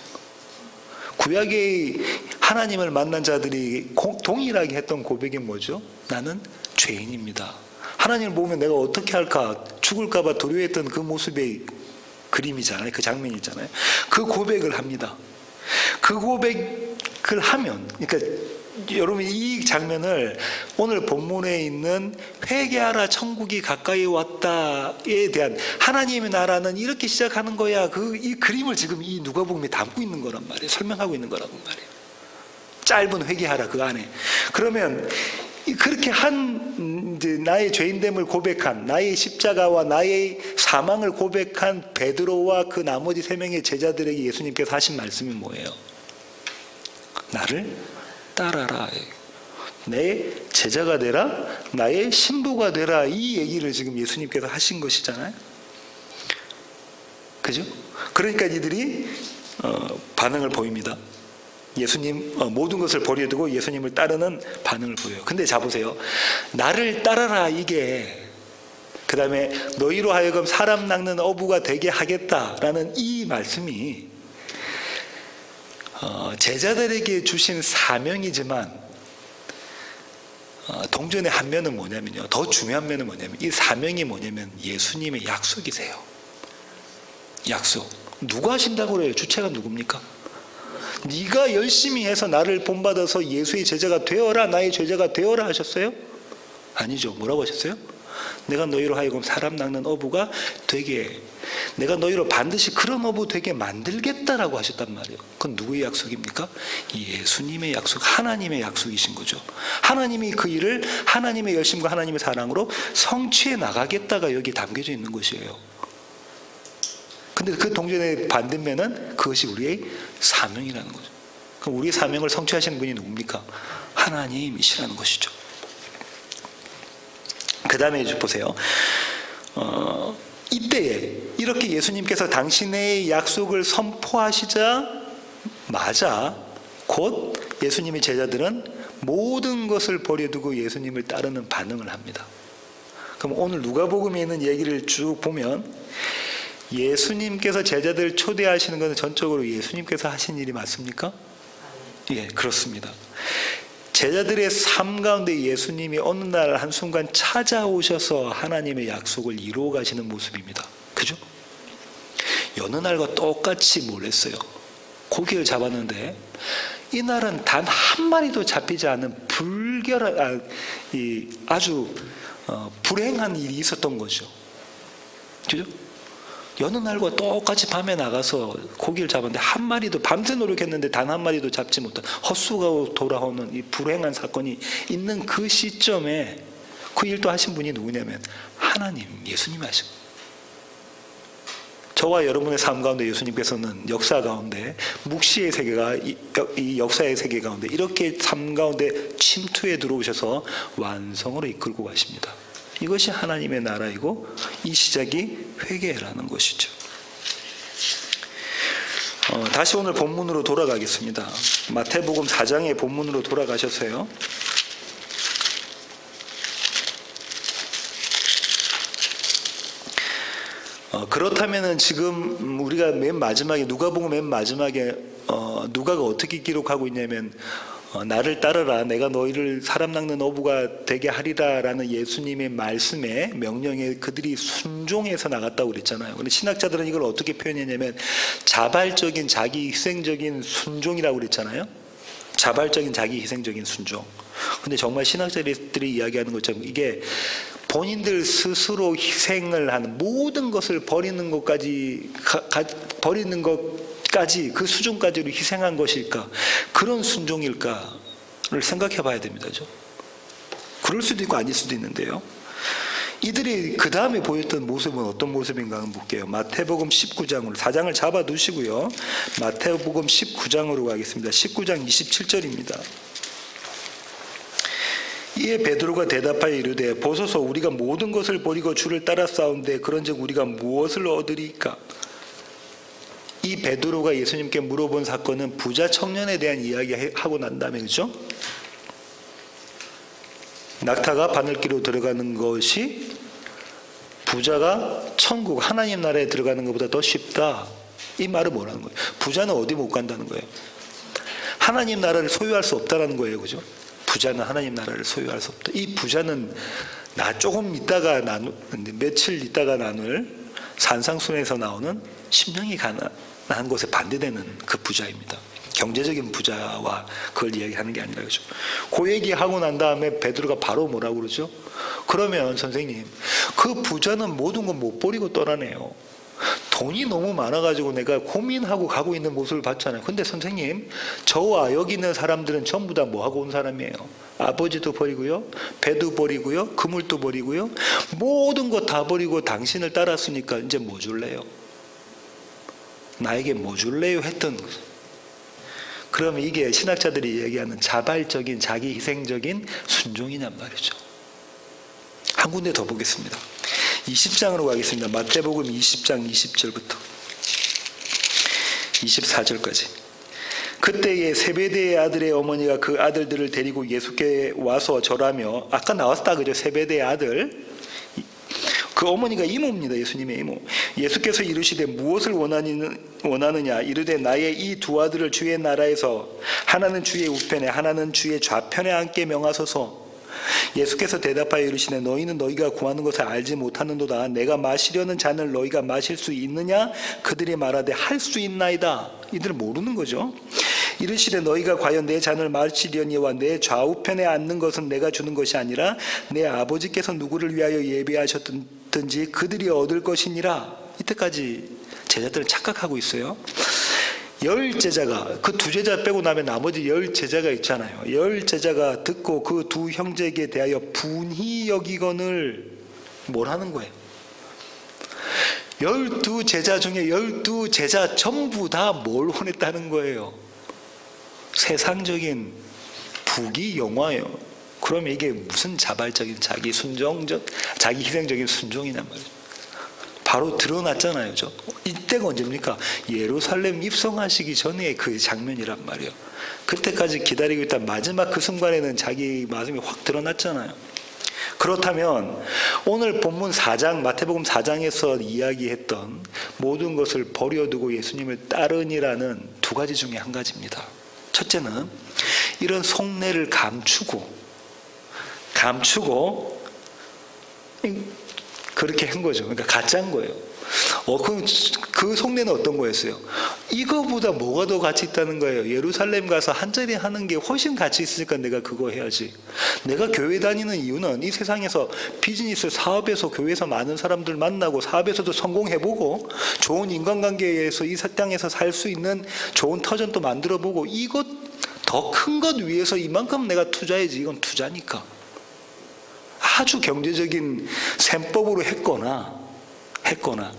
구약의 하나님을 만난 자들이 동일하게 했던 고백이 뭐죠? 나는 죄인입니다. 하나님을 보면 내가 어떻게 할까, 죽을까 봐 두려워했던 그 모습의 그림이잖아요. 그 장면이잖아요. 그 고백을 합니다. 그 고백을 하면, 그러니까 여러분 이 장면을 오늘 본문에 있는 회개하라 천국이 가까이 왔다에 대한, 하나님의 나라는 이렇게 시작하는 거야, 이 그림을 지금 이 누가복음에 담고 있는 거란 말이에요. 설명하고 있는 거라고 말이에요. 짧은 회개하라 그 안에. 그러면 그렇게 이제 나의 죄인됨을 고백한, 나의 십자가와 나의 사망을 고백한 베드로와 그 나머지 3명의 제자들에게 예수님께서 하신 말씀이 뭐예요? 나를 따라라, 내 제자가 되라, 나의 신부가 되라, 이 얘기를 지금 예수님께서 하신 것이잖아요. 그죠? 그러니까 이들이 반응을 보입니다. 예수님 모든 것을 버려두고 예수님을 따르는 반응을 보여요. 근데 자 보세요, 나를 따라라, 이게 그 다음에 너희로 하여금 사람 낚는 어부가 되게 하겠다라는 이 말씀이 제자들에게 주신 사명이지만 동전의 한 면은 뭐냐면요, 더 중요한 면은 뭐냐면, 이 사명이 뭐냐면 예수님의 약속이세요. 약속. 누가 하신다고 그래요? 주체가 누굽니까? 네가 열심히 해서 나를 본받아서 예수의 제자가 되어라, 나의 제자가 되어라 하셨어요? 아니죠. 뭐라고 하셨어요? 내가 너희로 하여금 사람 낚는 어부가 되게, 내가 너희로 반드시 그런 어부 되게 만들겠다라고 하셨단 말이에요. 그건 누구의 약속입니까? 예수님의 약속, 하나님의 약속이신 거죠. 하나님이 그 일을 하나님의 열심과 하나님의 사랑으로 성취해 나가겠다가 여기 담겨져 있는 것이에요. 근데 그 동전의 반대면은 그것이 우리의 사명이라는 거죠. 그럼 우리의 사명을 성취하시는 분이 누굽니까? 하나님이시라는 것이죠. 그 다음에 보세요. 이때에 이렇게 예수님께서 당신의 약속을 선포하시자마자 곧 예수님의 제자들은 모든 것을 버려두고 예수님을 따르는 반응을 합니다. 그럼 오늘 누가복음에 있는 얘기를 쭉 보면 예수님께서 제자들을 초대하시는 것은 전적으로 예수님께서 하신 일이 맞습니까? 예, 그렇습니다. 제자들의 삶 가운데 예수님이 어느 날 한순간 찾아오셔서 하나님의 약속을 이루어 가시는 모습입니다. 그죠? 여느 날과 똑같이 뭘 했어요? 고기를 잡았는데 이날은 단 한 마리도 잡히지 않은 아주 불행한 일이 있었던 거죠. 그죠? 여느 날과 똑같이 밤에 나가서 고기를 잡았는데 한 마리도, 밤새 노력했는데 단 한 마리도 잡지 못한 헛수가 돌아오는 이 불행한 사건이 있는 그 시점에 그 일도 하신 분이 누구냐면 하나님, 예수님이 하신 거예요. 저와 여러분의 삶 가운데 예수님께서는 역사 가운데 묵시의 세계가 이 역사의 세계 가운데 이렇게 삶 가운데 침투해 들어오셔서 완성으로 이끌고 가십니다. 이것이 하나님의 나라이고 이 시작이 회개라는 것이죠. 다시 오늘 본문으로 돌아가겠습니다. 마태복음 4장의 본문으로 돌아가셔서요. 그렇다면은 지금 우리가 맨 마지막에 누가복음 맨 마지막에 누가가 어떻게 기록하고 있냐면 나를 따르라 내가 너희를 사람 낚는 어부가 되게 하리라라는 예수님의 말씀에 명령에 그들이 순종해서 나갔다고 그랬잖아요. 근데 신학자들은 이걸 어떻게 표현했냐면 자발적인 자기 희생적인 순종이라고 그랬잖아요. 자발적인 자기 희생적인 순종. 근데 정말 신학자들이 이야기하는 것처럼 이게 본인들 스스로 희생을 하는 모든 것을 버리는 것까지 그 수준까지로 희생한 것일까? 그런 순종일까를 생각해 봐야 됩니다. 그럴 수도 있고 아닐 수도 있는데요. 이들이 그 다음에 보였던 모습은 어떤 모습인가 한번 볼게요. 마태복음 19장으로 4장을 잡아 두시고요. 마태복음 19장으로 가겠습니다. 19장 27절입니다. 이에 베드로가 대답하여 이르되 보소서 우리가 모든 것을 버리고 주를 따라 싸운데 그런즉 우리가 무엇을 얻으리까? 이 베드로가 예수님께 물어본 사건은 부자 청년에 대한 이야기하고 난 다음에 그렇죠? 낙타가 바늘기로 들어가는 것이 부자가 천국 하나님 나라에 들어가는 것보다 더 쉽다. 이 말은 뭐라는 거예요? 부자는 어디 못 간다는 거예요? 하나님 나라를 소유할 수 없다는 거예요. 그죠? 부자는 하나님 나라를 소유할 수 없다. 이 부자는 며칠 있다가 나눌 산상순에서 나오는 심령이 가난한 것에 반대되는 그 부자입니다. 경제적인 부자와 그걸 이야기하는 게 아니라 그죠. 그 얘기하고 난 다음에 베드로가 바로 뭐라고 그러죠? 그러면 선생님, 그 부자는 모든 건 못 버리고 떠나네요. 돈이 너무 많아가지고 내가 고민하고 가고 있는 모습을 봤잖아요. 근데 선생님, 저와 여기 있는 사람들은 전부 다 뭐 하고 온 사람이에요? 아버지도 버리고요, 배도 버리고요, 그물도 버리고요, 모든 거 다 버리고 당신을 따랐으니까 이제 뭐 줄래요? 나에게 뭐 줄래요? 했던 거죠. 그러면 이게 신학자들이 얘기하는 자발적인 자기 희생적인 순종이냔 말이죠. 한 군데 더 보겠습니다. 20장으로 가겠습니다. 마태복음 20장 20절부터 24절까지. 그때에 세베대의 아들의 어머니가 그 아들들을 데리고 예수께 와서 절하며, 아까 나왔다 그죠? 세베대의 아들. 그 어머니가 이모입니다. 예수님의 이모. 예수께서 이르시되 무엇을 원하느냐? 이르되 나의 이 두 아들을 주의 나라에서 하나는 주의 우편에 하나는 주의 좌편에 앉게 명하소서. 예수께서 대답하여 이르시되 너희는 너희가 구하는 것을 알지 못하는도다. 내가 마시려는 잔을 너희가 마실 수 있느냐? 그들이 말하되 할 수 있나이다. 이들은 모르는 거죠. 이르시되 너희가 과연 내 잔을 마시려니와 내 좌우편에 앉는 것은 내가 주는 것이 아니라 내 아버지께서 누구를 위하여 예비하셨든지 그들이 얻을 것이니라. 이때까지 제자들은 착각하고 있어요. 10제자가, 그 2제자 빼고 나면 나머지 10제자가 있잖아요. 10제자가 듣고 그 두 형제에게 대하여 분히 여기거늘 뭘 하는 거예요? 12제자 중에 12제자 전부 다 뭘 원했다는 거예요? 세상적인 부귀 영화예요. 그러면 이게 무슨 자발적인 자기 희생적인 순종이란 말이죠. 바로 드러났잖아요. 이때가 언제입니까? 예루살렘 입성하시기 전에 그 장면이란 말이에요. 그때까지 기다리고 있던 마지막 그 순간에는 자기 마음이 확 드러났잖아요. 그렇다면 오늘 본문 4장, 마태복음 4장에서 이야기했던 모든 것을 버려두고 예수님을 따르니라는 두 가지 중에 한 가지입니다. 첫째는 이런 속내를 감추고 그렇게 한 거죠. 그러니까 가짜인 거예요. 그 속내는 어떤 거였어요? 이거보다 뭐가 더 가치 있다는 거예요. 예루살렘 가서 한자리 하는 게 훨씬 가치 있으니까 내가 그거 해야지. 내가 교회 다니는 이유는 이 세상에서 비즈니스 사업에서 교회에서 많은 사람들 만나고 사업에서도 성공해보고 좋은 인간관계에서 이 땅에서 살 수 있는 좋은 터전도 만들어보고 이것 더 큰 것 위해서 이만큼 내가 투자해야지. 이건 투자니까. 아주 경제적인 셈법으로 했거나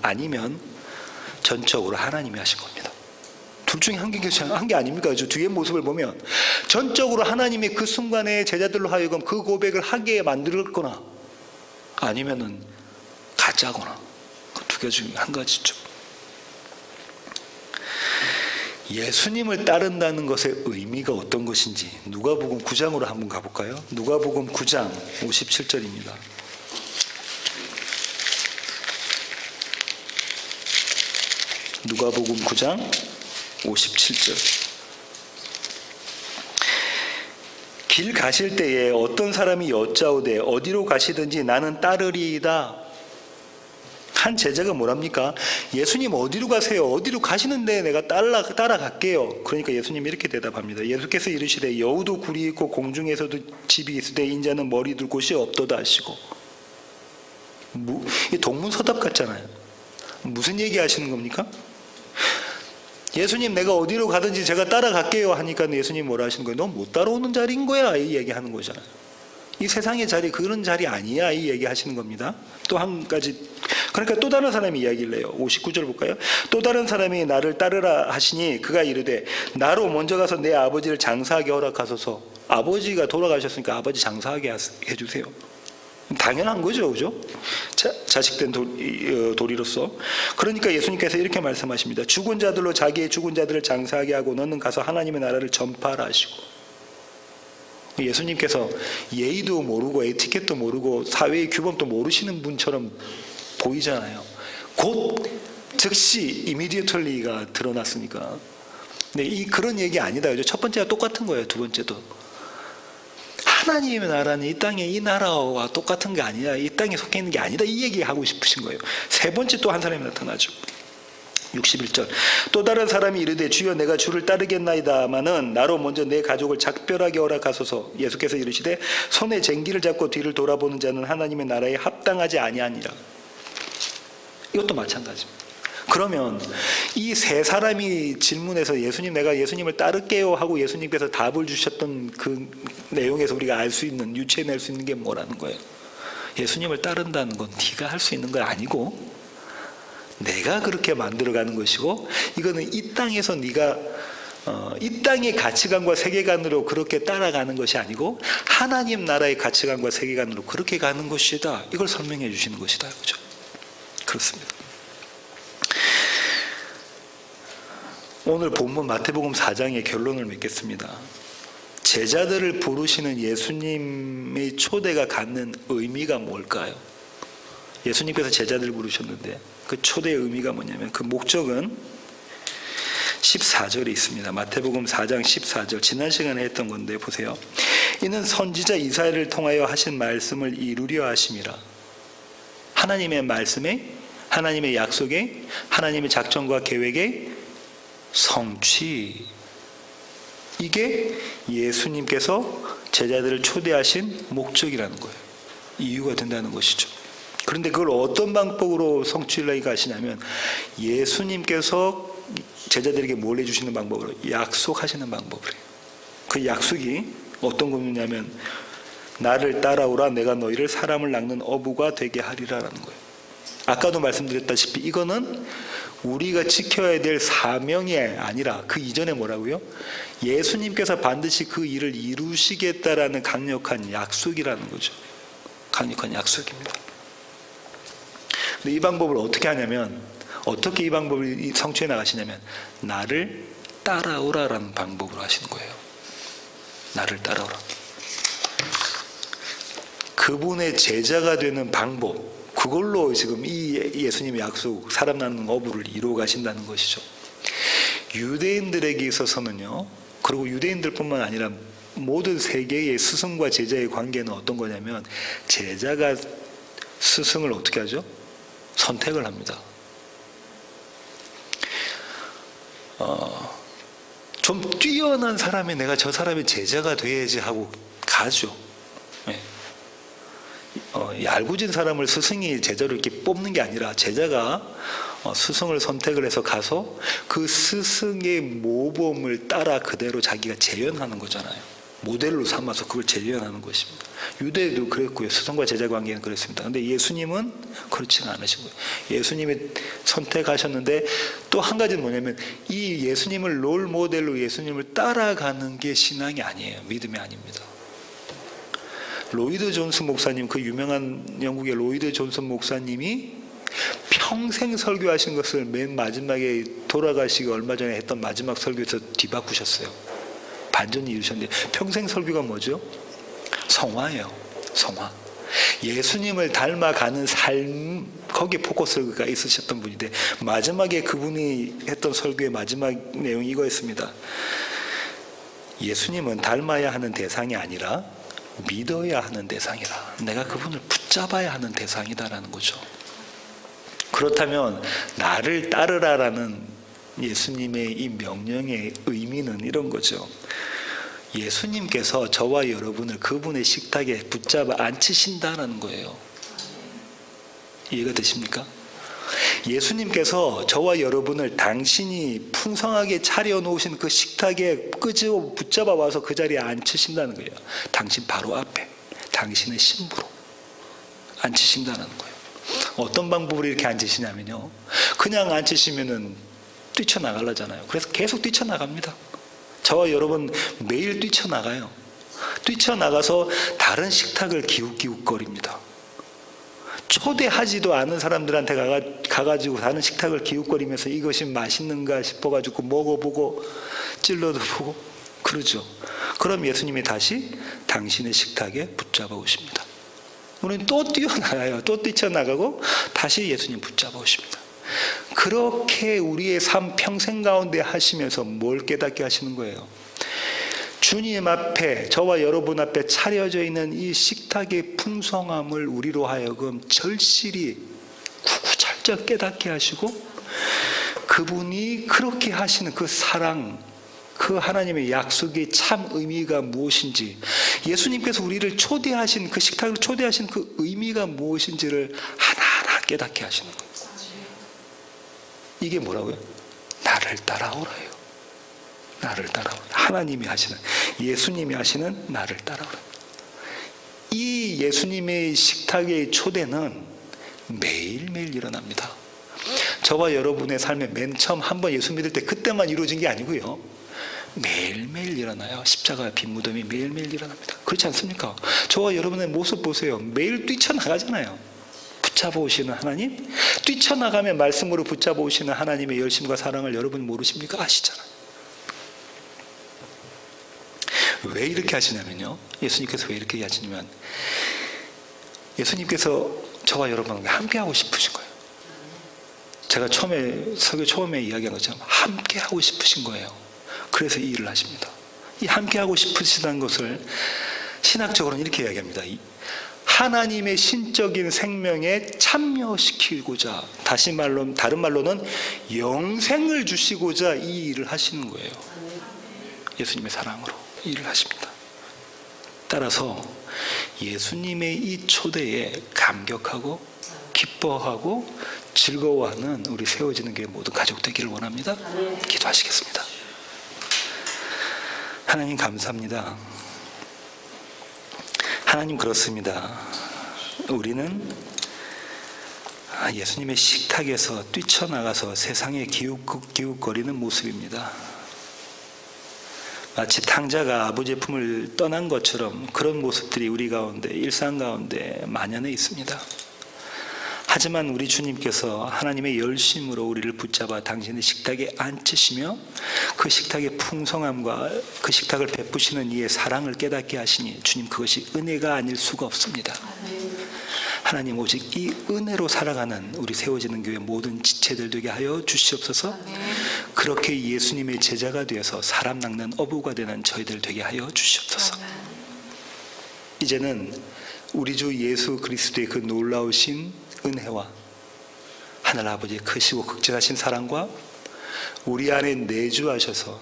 아니면 전적으로 하나님이 하신 겁니다. 둘 중에 한 게 아닙니까? 저 뒤에 모습을 보면 전적으로 하나님이 그 순간에 제자들로 하여금 그 고백을 하게 만들었거나 아니면은 가짜거나 그 두 개 중에 한 가지죠. 예수님을 따른다는 것의 의미가 어떤 것인지 누가복음 9장으로 한번 가볼까요? 누가복음 9장 57절입니다. 누가복음 9장 57절. 길 가실 때에 어떤 사람이 여짜오되 어디로 가시든지 나는 따르리이다. 한 제자가 뭐랍니까? 예수님 어디로 가세요? 어디로 가시는데 내가 따라갈게요. 그러니까 예수님이 이렇게 대답합니다. 예수께서 이르시되 여우도 굴이 있고 공중에서도 집이 있으되 인자는 머리 둘 곳이 없도다 하시고. 이 동문서답 같잖아요. 무슨 얘기 하시는 겁니까? 예수님 내가 어디로 가든지 제가 따라갈게요 하니까 예수님 뭐라 하시는 거예요? 너 못 따라오는 자리인 거야 이 얘기하는 거잖아요. 이 세상의 자리 그런 자리 아니야 이 얘기 하시는 겁니다. 또 한 가지, 그러니까 또 다른 사람이 이야기를 해요. 59절 볼까요? 또 다른 사람이 나를 따르라 하시니 그가 이르되 나로 먼저 가서 내 아버지를 장사하게 허락하소서. 아버지가 돌아가셨으니까 아버지 장사하게 해주세요. 당연한 거죠, 그죠? 자식된 도리로서. 그러니까 예수님께서 이렇게 말씀하십니다. 죽은 자들로 자기의 죽은 자들을 장사하게 하고 너는 가서 하나님의 나라를 전파하라 하시고. 예수님께서 예의도 모르고 에티켓도 모르고 사회의 규범도 모르시는 분처럼 보이잖아요. 곧 즉시 이미디어털리가 드러났으니까. 근데 그런 얘기 아니다, 그죠? 첫 번째가 똑같은 거예요. 두 번째도 하나님의 나라는 이 땅에 이 나라와 똑같은 게 아니야. 이 땅에 속해 있는 게 아니다. 이 얘기하고 싶으신 거예요. 세 번째 또 한 사람이 나타나죠. 61절. 또 다른 사람이 이르되 주여 내가 주를 따르겠나이다마는 나로 먼저 내 가족을 작별하게 허락하소서. 예수께서 이르시되 손에 쟁기를 잡고 뒤를 돌아보는 자는 하나님의 나라에 합당하지 아니하니라. 이것도 마찬가지입니다. 그러면 이 세 사람이 질문해서 예수님 내가 예수님을 따를게요 하고 예수님께서 답을 주셨던 그 내용에서 우리가 알 수 있는, 유추해낼 수 있는 게 뭐라는 거예요? 예수님을 따른다는 건 네가 할 수 있는 건 아니고 내가 그렇게 만들어가는 것이고, 이거는 이 땅에서 네가 이 땅의 가치관과 세계관으로 그렇게 따라가는 것이 아니고 하나님 나라의 가치관과 세계관으로 그렇게 가는 것이다. 이걸 설명해 주시는 것이다, 그렇죠? 그렇습니다. 오늘 본문 마태복음 4장의 결론을 맺겠습니다. 제자들을 부르시는 예수님의 초대가 갖는 의미가 뭘까요? 예수님께서 제자들을 부르셨는데 그 초대의 의미가 뭐냐면 그 목적은 14절에 있습니다. 마태복음 4장 14절. 지난 시간에 했던 건데 보세요. 이는 선지자 이사야를 통하여 하신 말씀을 이루려 하심이라. 하나님의 말씀에, 하나님의 약속에, 하나님의 작전과 계획에 성취. 이게 예수님께서 제자들을 초대하신 목적이라는 거예요. 이유가 된다는 것이죠. 그런데 그걸 어떤 방법으로 성취를 하시냐면 예수님께서 제자들에게 뭘 해주시는 방법으로, 약속하시는 방법으로 해요. 그 약속이 어떤 거냐면 나를 따라오라 내가 너희를 사람을 낚는 어부가 되게 하리라라는 거예요. 아까도 말씀드렸다시피 이거는 우리가 지켜야 될 사명이 아니라 그 이전에 뭐라고요? 예수님께서 반드시 그 일을 이루시겠다라는 강력한 약속이라는 거죠. 강력한 약속입니다. 근데 이 방법을 어떻게 하냐면, 어떻게 이 방법을 성취해 나가시냐면 나를 따라오라라는 방법으로 하시는 거예요. 나를 따라오라. 그분의 제자가 되는 방법, 그걸로 지금 이 예수님의 약속, 사람 낳는 어부를 이루어 가신다는 것이죠. 유대인들에게 있어서는요, 그리고 유대인들뿐만 아니라 모든 세계의 스승과 제자의 관계는 어떤 거냐면 제자가 스승을 어떻게 하죠? 선택을 합니다. 좀 뛰어난 사람이 내가 저 사람의 제자가 돼야지 하고 가죠. 네. 얄궂은 사람을 스승이 제자로 이렇게 뽑는 게 아니라 제자가 스승을 선택을 해서 가서 그 스승의 모범을 따라 그대로 자기가 재현하는 거잖아요. 모델로 삼아서 그걸 재현하는 것입니다. 유대도 그랬고요. 스승과 제자 관계는 그랬습니다. 그런데 예수님은 그렇지는 않으신 거예요. 예수님이 선택하셨는데 또 한 가지는 뭐냐면 이 예수님을 롤 모델로 예수님을 따라가는 게 신앙이 아니에요. 믿음이 아닙니다. 로이드 존슨 목사님, 그 유명한 영국의 로이드 존슨 목사님이 평생 설교하신 것을 맨 마지막에 돌아가시기 얼마 전에 했던 마지막 설교에서 뒤바꾸셨어요. 반전이 일으셨는데, 평생 설교가 뭐죠? 성화예요. 성화. 예수님을 닮아가는 삶, 거기에 포커스가 있으셨던 분인데, 마지막에 그분이 했던 설교의 마지막 내용이 이거였습니다. 예수님은 닮아야 하는 대상이 아니라 믿어야 하는 대상이라. 내가 그분을 붙잡아야 하는 대상이다라는 거죠. 그렇다면 나를 따르라라는 예수님의 이 명령의 의미는 이런 거죠. 예수님께서 저와 여러분을 그분의 식탁에 붙잡아 앉히신다는 거예요. 이해가 되십니까? 예수님께서 저와 여러분을 당신이 풍성하게 차려놓으신 그 식탁에 끄집어 붙잡아 와서 그 자리에 앉히신다는 거예요. 당신 바로 앞에 당신의 신부로 앉히신다는 거예요. 어떤 방법으로 이렇게 앉으시냐면요, 그냥 앉으시면은 뛰쳐나가려잖아요. 그래서 계속 뛰쳐나갑니다. 저와 여러분 매일 뛰쳐나가요. 뛰쳐나가서 다른 식탁을 기웃기웃거립니다. 초대하지도 않은 사람들한테 가가지고 다른 식탁을 기웃거리면서 이것이 맛있는가 싶어가지고 먹어보고 찔러도 보고 그러죠. 그럼 예수님이 다시 당신의 식탁에 붙잡아 오십니다. 우리는 또 뛰어나가요. 또 뛰쳐나가고 다시 예수님 붙잡아 오십니다. 그렇게 우리의 삶 평생 가운데 하시면서 뭘 깨닫게 하시는 거예요? 주님 앞에, 저와 여러분 앞에 차려져 있는 이 식탁의 풍성함을 우리로 하여금 절실히 구구절절 깨닫게 하시고, 그분이 그렇게 하시는 그 사랑, 그 하나님의 약속의 참 의미가 무엇인지, 예수님께서 우리를 초대하신, 그 식탁을 초대하신 그 의미가 무엇인지를 하나하나 깨닫게 하시는 거예요. 이게 뭐라고요? 나를 따라오라요. 나를 따라오라. 하나님이 하시는, 예수님이 하시는 나를 따라오라. 이 예수님의 식탁의 초대는 매일매일 일어납니다. 저와 여러분의 삶에 맨 처음 한번 예수 믿을 때 그때만 이루어진 게 아니고요, 매일매일 일어나요. 십자가 빈 무덤이 매일매일 일어납니다. 그렇지 않습니까? 저와 여러분의 모습 보세요. 매일 뛰쳐나가잖아요. 붙잡아 오시는 하나님, 뛰쳐나가며 말씀으로 붙잡아 오시는 하나님의 열심과 사랑을 여러분 모르십니까? 아시잖아요. 왜 이렇게 하시냐면요, 예수님께서 왜 이렇게 하시냐면, 예수님께서 저와 여러분과 함께 하고 싶으신 거예요. 제가 설교 처음에 이야기한 것처럼 함께 하고 싶으신 거예요. 그래서 이 일을 하십니다. 이 함께 하고 싶으시다는 것을 신학적으로는 이렇게 이야기합니다. 하나님의 신적인 생명에 참여시키고자, 다른 말로는 영생을 주시고자 이 일을 하시는 거예요. 예수님의 사랑으로 이 일을 하십니다. 따라서 예수님의 이 초대에 감격하고 기뻐하고 즐거워하는 우리 세워지는 교회 모든 가족 되기를 원합니다. 기도하시겠습니다. 하나님 감사합니다. 하나님 그렇습니다. 우리는 예수님의 식탁에서 뛰쳐나가서 세상에 기웃거리는 모습입니다. 마치 탕자가 아버지의 품을 떠난 것처럼 그런 모습들이 우리 가운데, 일상 가운데 만연해 있습니다. 하지만 우리 주님께서 하나님의 열심으로 우리를 붙잡아 당신의 식탁에 앉히시며 그 식탁의 풍성함과 그 식탁을 베푸시는 이의 사랑을 깨닫게 하시니, 주님, 그것이 은혜가 아닐 수가 없습니다. 하나님, 오직 이 은혜로 살아가는 우리 세워지는 교회 모든 지체들 되게 하여 주시옵소서. 그렇게 예수님의 제자가 되어서 사람 낚는 어부가 되는 저희들 되게 하여 주시옵소서. 이제는 우리 주 예수 그리스도의 그 놀라우신 은혜와 하늘 아버지의 크시고 극진하신 사랑과 우리 안에 내주하셔서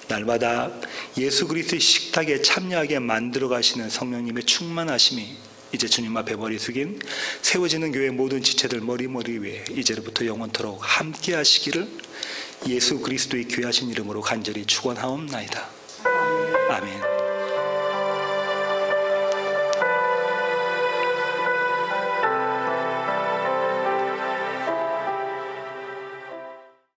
날마다 예수 그리스도의 식탁에 참여하게 만들어 가시는 성령님의 충만하심이 이제 주님 앞에 머리 숙인 세워지는 교회 모든 지체들 머리 위에 이제로부터 영원토록 함께 하시기를 예수 그리스도의 귀하신 이름으로 간절히 축원하옵나이다. 아멘.